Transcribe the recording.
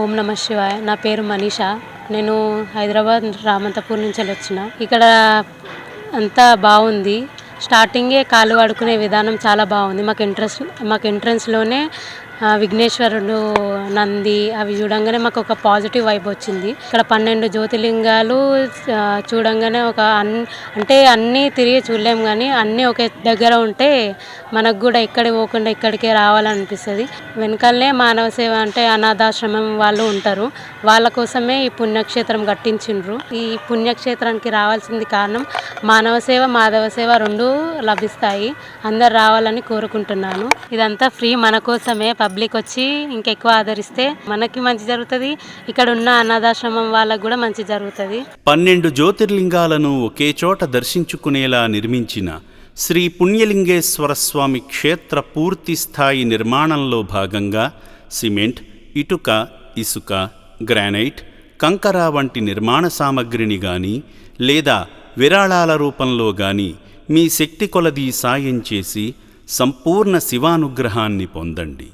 ఓం నమ శివాయ. నా పేరు మనీషా. నేను హైదరాబాద్ రామంతపూర్ నుంచి వచ్చిన. ఇక్కడ అంతా బాగుంది. స్టార్టింగే కాళ్ళు కడుక్కునే విధానం చాలా బాగుంది. మాకు ఎంట్రన్స్లోనే విఘ్నేశ్వరుడు, నంది అవి చూడంగానే మాకు ఒక పాజిటివ్ వైబ్ వచ్చింది. ఇక్కడ 12 జ్యోతిర్లింగాలు చూడంగానే అంటే అన్నీ తిరిగి చూడలేం, కానీ అన్నీ ఒకే దగ్గర ఉంటే మనకు కూడా ఎక్కడికి పోకుండా ఇక్కడికే రావాలనిపిస్తుంది. వెనకాలనే మానవ సేవ అంటే అనాథాశ్రమం వాళ్ళు ఉంటారు. వాళ్ళ కోసమే ఈ పుణ్యక్షేత్రం కట్టించిండ్రు. ఈ పుణ్యక్షేత్రానికి రావాల్సింది కారణం మానవ సేవ, మాధవ సేవ రెండూ లభిస్తాయి. అందరు రావాలని కోరుకుంటున్నాను. ఇదంతా ఫ్రీ, మన కోసమే. పబ్లిక్ వచ్చి ఇంకెక్కువ ఆదరిస్తే మనకి మంచి జరుగుతుంది, ఇక్కడ ఉన్న అనాథాశ్రమం వాళ్ళకు కూడా మంచి జరుగుతుంది. 12 జ్యోతిర్లింగాలను ఒకే చోట దర్శించుకునేలా నిర్మించిన శ్రీ పుణ్యలింగేశ్వర స్వామి క్షేత్ర పూర్తి స్థాయి నిర్మాణంలో భాగంగా సిమెంట్, ఇటుక, ఇసుక, గ్రానైట్, కంకర వంటి నిర్మాణ సామగ్రిని గాని లేదా విరాళాల రూపంలో గాని మీ శక్తి కొలది సాయం చేసి సంపూర్ణ శివానుగ్రహాన్ని పొందండి.